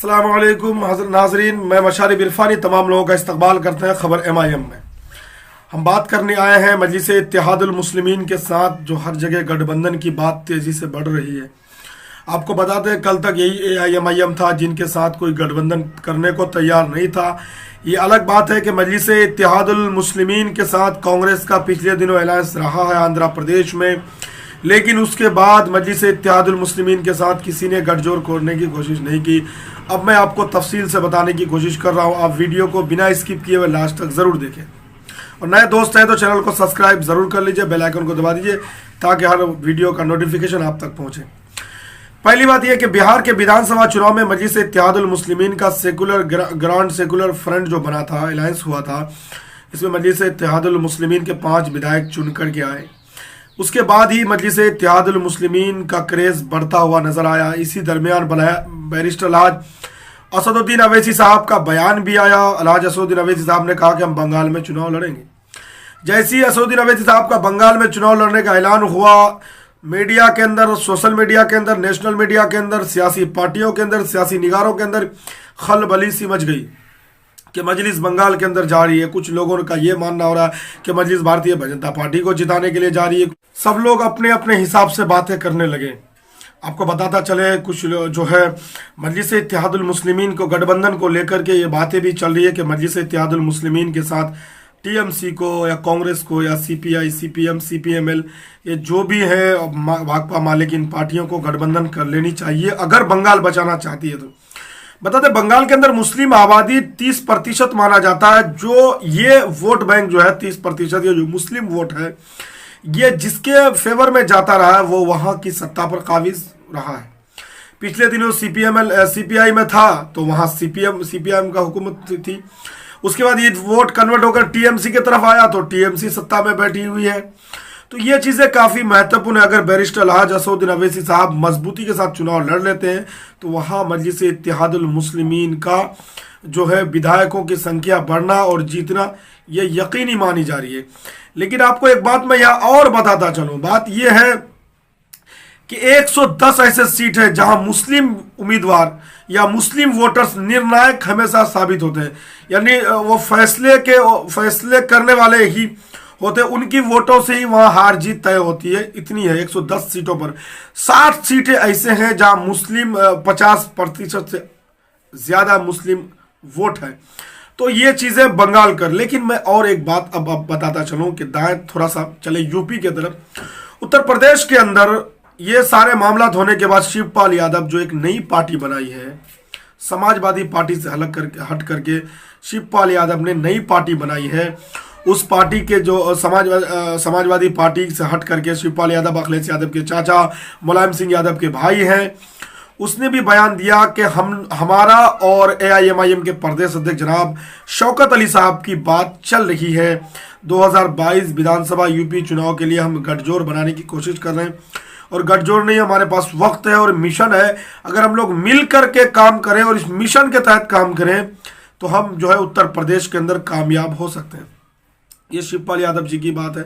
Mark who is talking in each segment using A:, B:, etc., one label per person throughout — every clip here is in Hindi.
A: अस्सलाम वालेकुम नाजरीन, मैं मशारिब इरफानी तमाम लोगों का इस्तकबाल करते हैं खबर MIM में। हम बात करने आए हैं मजलिस इत्तेहादुल मुस्लिमीन के साथ जो हर जगह गठबंधन की बात तेज़ी से बढ़ रही है। आपको बताते हैं कल तक यही AIMIM था जिनके साथ कोई गठबंधन करने को तैयार नहीं था। ये अलग बात है कि मजलिस इत्तेहादुल मुस्लिमीन के साथ कांग्रेस का पिछले दिनों अलायंस रहा है आंध्र प्रदेश में, लेकिन उसके बाद मजलिस इत्तेहादुल मुस्लिमीन के साथ किसी ने गठजोड़ करने की कोशिश नहीं की। अब मैं आपको तफसील से बताने की कोशिश कर रहा हूँ, आप वीडियो को बिना स्किप किए हुए लास्ट तक ज़रूर देखें। और नए दोस्त हैं तो चैनल को सब्सक्राइब ज़रूर कर लीजिए, बेल आइकन को दबा दीजिए ताकि हर वीडियो का नोटिफिकेशन आप तक पहुँचे। पहली बात यह कि बिहार के विधानसभा चुनाव में मजलिस इत्तेहादुल मुस्लिमीन का सेकुलर ग्रांड सेकुलर फ्रंट जो बना था, अलायंस हुआ था, इसमें मजलिस इत्तेहादुल मुस्लिमीन के 5 विधायक चुन कर के आए। उसके बाद ही मजलिस इत्तेहादुल मुस्लिमीन का क्रेज बढ़ता हुआ नजर आया। इसी दरमियान बैरिस्टर अलहाज असदुद्दीन अवैसी साहब का बयान भी आया। अलहाज असदुद्दीन अवैसी साहब ने कहा कि हम बंगाल में चुनाव लड़ेंगे। जैसे ही असदुद्दीन अवैसी साहब का बंगाल में चुनाव लड़ने का ऐलान हुआ, मीडिया के अंदर, सोशल मीडिया के अंदर, नेशनल मीडिया के अंदर, सियासी पार्टियों के अंदर, सियासी निगारों के अंदर खलबली सी मच गई कि मजलिस बंगाल के अंदर जा रही है। कुछ लोगों का ये मानना हो रहा है कि मजलिस भारतीय जनता पार्टी को जिताने के लिए जा रही है। सब लोग अपने अपने हिसाब से बातें करने लगे। आपको बताता चले कुछ जो है मजलिस इत्तेहादुल मुस्लिमीन को गठबंधन को लेकर के ये बातें भी चल रही है कि मजलिस इत्तेहादुल मुस्लिमीन के साथ TMC को या कांग्रेस को या CPI, CPM, CPML ये जो भी है भाकपा मालिक, इन पार्टियों को गठबंधन कर लेनी चाहिए अगर बंगाल बचाना चाहती है तो। बताते बंगाल के अंदर मुस्लिम आबादी 30% माना जाता है। जो ये वोट बैंक जो है 30%, ये जो मुस्लिम वोट है, ये जिसके फेवर में जाता रहा है वो वहां की सत्ता पर काबिज रहा है। पिछले दिनों CPI में था तो वहां CPM का हुकूमत थी। उसके बाद ये वोट कन्वर्ट होकर TMC की तरफ आया तो TMC सत्ता में बैठी हुई है। तो ये चीज़ें काफ़ी महत्वपूर्ण है। अगर बैरिस्टर अलहाज असदुद्दीन अवैसी साहब मजबूती के साथ चुनाव लड़ लेते हैं तो वहाँ मजलिस इत्तेहादुल मुस्लिमीन का जो है विधायकों की संख्या बढ़ना और जीतना ये यकीनी मानी जा रही है। लेकिन आपको एक बात मैं यहाँ और बताता चलूँ, बात यह है कि 110 ऐसे सीट है जहां मुस्लिम उम्मीदवार या मुस्लिम वोटर्स निर्णायक हमेशा साबित होते हैं, यानी वो फैसले करने वाले ही होते हैं। उनकी वोटों से ही वहां हार जीत तय होती है। इतनी है 110 सीटों पर 60 सीटें ऐसे हैं जहां मुस्लिम 50% से ज्यादा मुस्लिम वोट है। तो ये चीजें बंगाल कर। लेकिन मैं और एक बात अब बताता चलूं कि दाएं थोड़ा सा चले यूपी के तरफ। उत्तर प्रदेश के अंदर ये सारे मामला होने के बाद शिवपाल यादव जो एक नई पार्टी बनाई है, समाजवादी पार्टी से हट करके शिवपाल यादव ने नई पार्टी बनाई है। उस पार्टी के जो समाजवादी पार्टी से हट करके शिवपाल यादव अखिलेश यादव के चाचा, मुलायम सिंह यादव के भाई हैं। उसने भी बयान दिया कि हमारा और AIMIM के प्रदेश अध्यक्ष जनाब शौकत अली साहब की बात चल रही है। 2022 विधानसभा यूपी चुनाव के लिए हम गठजोड़ बनाने की कोशिश कर रहे हैं और गठजोड़ नहीं, हमारे पास वक्त है और मिशन है। अगर हम लोग मिल करके काम करें और इस मिशन के तहत काम करें तो हम जो है उत्तर प्रदेश के अंदर कामयाब हो सकते हैं। ये शिवपाल यादव जी की बात है।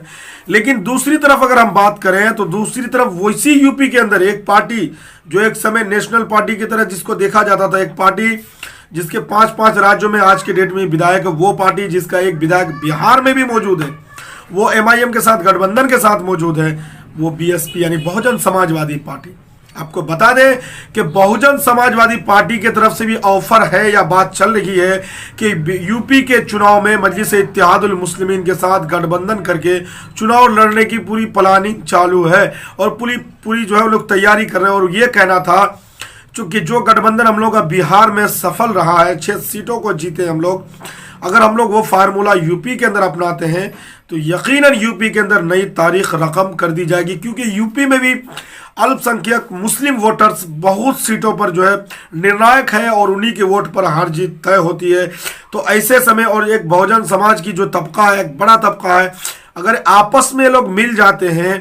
A: लेकिन दूसरी तरफ अगर हम बात करें तो दूसरी तरफ वैसी यूपी के अंदर एक पार्टी जो एक समय नेशनल पार्टी की तरह जिसको देखा जाता था, एक पार्टी जिसके 5-5 राज्यों में आज के डेट में विधायक है, वो पार्टी जिसका एक विधायक बिहार में भी मौजूद है, वो MIM के साथ गठबंधन के साथ मौजूद है, वो BSP यानी बहुजन समाजवादी पार्टी। आपको बता दें कि बहुजन समाजवादी पार्टी की तरफ से भी ऑफर है या बात चल रही है कि यूपी के चुनाव में मजलिस इत्तेहादुल मुस्लिमीन के साथ गठबंधन करके चुनाव लड़ने की पूरी प्लानिंग चालू है और पूरी जो है वो लोग तैयारी कर रहे हैं। और ये कहना था चूंकि जो गठबंधन हम लोग का बिहार में सफल रहा है, 6 सीटों को जीते हम लोग, अगर हम लोग वो फार्मूला यूपी के अंदर अपनाते हैं तो यकीनन यूपी के अंदर नई तारीख रकम कर दी जाएगी। क्योंकि यूपी में भी अल्पसंख्यक मुस्लिम वोटर्स बहुत सीटों पर जो है निर्णायक है और उन्हीं के वोट पर हार जीत तय होती है। तो ऐसे समय और एक बहुजन समाज की जो तबका है, एक बड़ा तबका है, अगर आपस में लोग मिल जाते हैं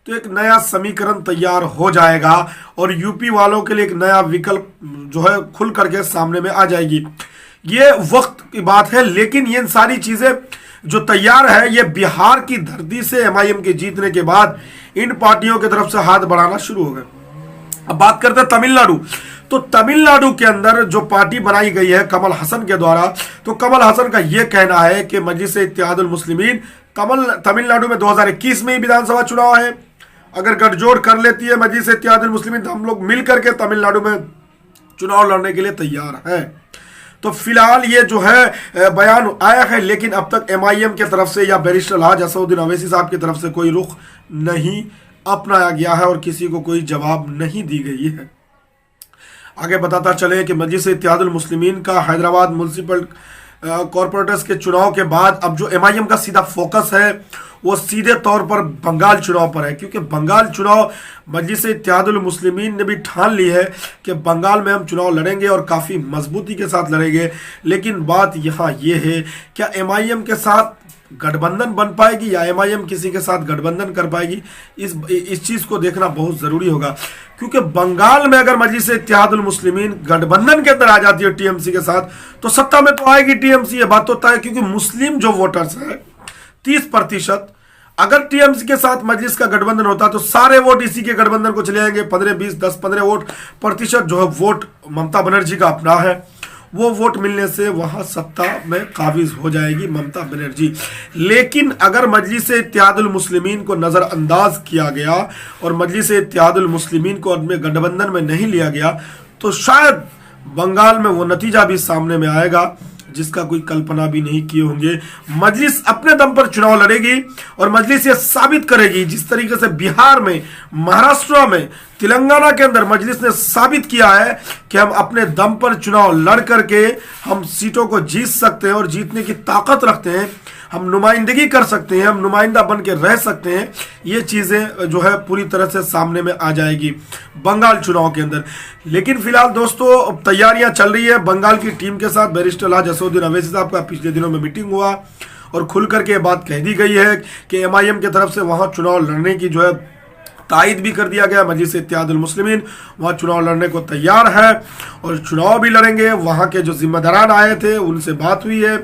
A: तो एक नया समीकरण तैयार हो जाएगा और यूपी वालों के लिए एक नया विकल्प जो है खुल करके सामने में आ जाएगी। ये वक्त की बात है। लेकिन ये सारी चीजें जो तैयार है ये बिहार की धरती से MIM के जीतने के बाद इन पार्टियों की तरफ से हाथ बढ़ाना शुरू हो गए। अब बात करते हैं तमिलनाडु। तो तमिलनाडु के अंदर जो पार्टी बनाई गई है कमल हसन के द्वारा, तो कमल हसन का यह कहना है कि मजलिस इत्तेहादुल मुस्लिमीन तमिलनाडु में 2021 में ही विधानसभा चुनाव है, अगर गठजोड़ कर लेती है मजलिस इत्तेहादुल मुस्लिमीन तो हम लोग मिलकर के तमिलनाडु में चुनाव लड़ने के लिए तैयार हैं। तो फिलहाल ये जो है बयान आया है, लेकिन अब तक MIM की तरफ से या बैरिस्टर अलहाज असदुद्दीन अवैसी साहब की तरफ से कोई रुख नहीं अपनाया गया है और किसी को कोई जवाब नहीं दी गई है। आगे बताता चले कि मजलिस इत्तेहादुल मुस्लिमीन का हैदराबाद म्युनिसिपल कॉरपोरेटर्स के चुनाव के बाद अब जो MIM का सीधा फोकस है वो सीधे तौर पर बंगाल चुनाव पर है, क्योंकि बंगाल चुनाव मजलिस इत्तेहादुल मुस्लिमीन ने भी ठान ली है कि बंगाल में हम चुनाव लड़ेंगे और काफ़ी मजबूती के साथ लड़ेंगे। लेकिन बात यहाँ ये है, क्या MIM के साथ गठबंधन बन पाएगी या MIM किसी के साथ गठबंधन कर पाएगी, इस चीज़ को देखना बहुत ज़रूरी होगा। क्योंकि बंगाल में अगर मजलिस इत्तेहादुल मुस्लिमीन गठबंधन के अंदर आ जाती है TMC के साथ तो सत्ता में तो आएगी TMC, ये बात तो तय है। क्योंकि मुस्लिम जो वोटर्स है 30%, अगर TMC के साथ मजलिस का गठबंधन होता तो सारे वोट इसी के गठबंधन को चले जाएंगे। 15, 20, 10, 15 वोट प्रतिशत जो है वोट ममता बनर्जी का अपना है, वो वोट मिलने से वहां सत्ता में काबिज हो जाएगी ममता बनर्जी। लेकिन अगर मजलिस इत्तेहादुल मुस्लिमीन को नज़रअंदाज किया गया और मजलिस इत्तेहादुल मुस्लिमीन को अपने गठबंधन में नहीं लिया गया तो शायद बंगाल में वो नतीजा भी सामने में आएगा जिसका कोई कल्पना भी नहीं किए होंगे। मजलिस अपने दम पर चुनाव लड़ेगी और मजलिस ये साबित करेगी, जिस तरीके से बिहार में, महाराष्ट्र में, तेलंगाना के अंदर मजलिस ने साबित किया है कि हम अपने दम पर चुनाव लड़ करके हम सीटों को जीत सकते हैं और जीतने की ताकत रखते हैं, हम नुमाइंदगी कर सकते हैं, हम नुमाइंदा बन के रह सकते हैं। ये चीज़ें जो है पूरी तरह से सामने में आ जाएगी बंगाल चुनाव के अंदर। लेकिन फिलहाल दोस्तों तैयारियां चल रही है बंगाल की टीम के साथ। बैरिस्टर अलहाज असदुद्दीन अवैसी साहब का पिछले दिनों में मीटिंग हुआ और खुल करके ये बात कह दी गई है कि MIM की तरफ से वहाँ चुनाव लड़ने की जो है तायद भी कर दिया गया। मजलिस इत्तेहादुल मुस्लिमीन वहाँ चुनाव लड़ने को तैयार है और चुनाव भी लड़ेंगे। वहाँ के जो जिम्मेदारान आए थे उनसे बात हुई है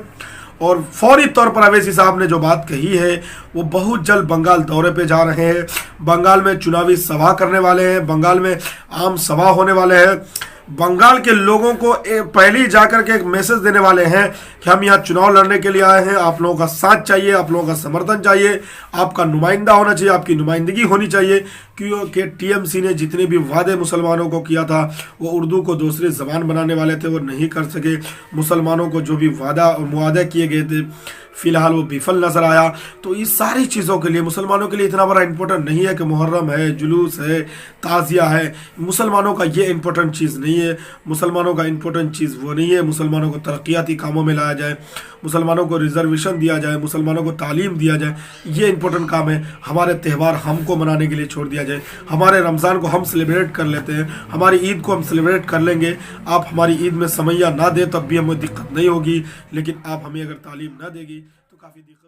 A: और फौरी तौर पर अवैसी साहब ने जो बात कही है वो बहुत जल्द बंगाल दौरे पे जा रहे हैं। बंगाल में चुनावी सभा करने वाले हैं, बंगाल में आम सभा होने वाले हैं। बंगाल के लोगों को पहले ही जाकर के एक मैसेज देने वाले हैं कि हम यहाँ चुनाव लड़ने के लिए आए हैं, आप लोगों का साथ चाहिए, आप लोगों का समर्थन चाहिए, आपका नुमाइंदा होना चाहिए, आपकी नुमाइंदगी होनी चाहिए। क्योंकि TMC ने जितने भी वादे मुसलमानों को किया था वो उर्दू को दूसरी ज़बान बनाने वाले थे, वो नहीं कर सके। मुसलमानों को जो भी मुआदे किए गए थे फिलहाल वो विफल नजर आया। तो इस सारी चीज़ों के लिए मुसलमानों के लिए इतना बड़ा इंपॉर्टेंट नहीं है कि मुहर्रम है, जुलूस है, ताज़िया है। मुसलमानों का ये इंपॉर्टेंट चीज़ नहीं है। मुसलमानों का इंपॉर्टेंट चीज़ वो नहीं है। मुसलमानों को तरक्याती कामों में लाया जाए, मुसलमानों को रिजर्वेशन दिया जाए, मुसलमानों को तालीम दिया जाए, ये इंपॉर्टेंट काम है। हमारे त्यौहार हमको मनाने के लिए छोड़ दिया जाए। हमारे रमज़ान को हम सेलिब्रेट कर लेते हैं, हमारी ईद को हम सेलिब्रेट कर लेंगे। आप हमारी ईद में समैया ना दें तब भी हमें दिक्कत नहीं होगी, लेकिन आप हमें अगर तालीम ना देगी तो काफ़ी दिक्कत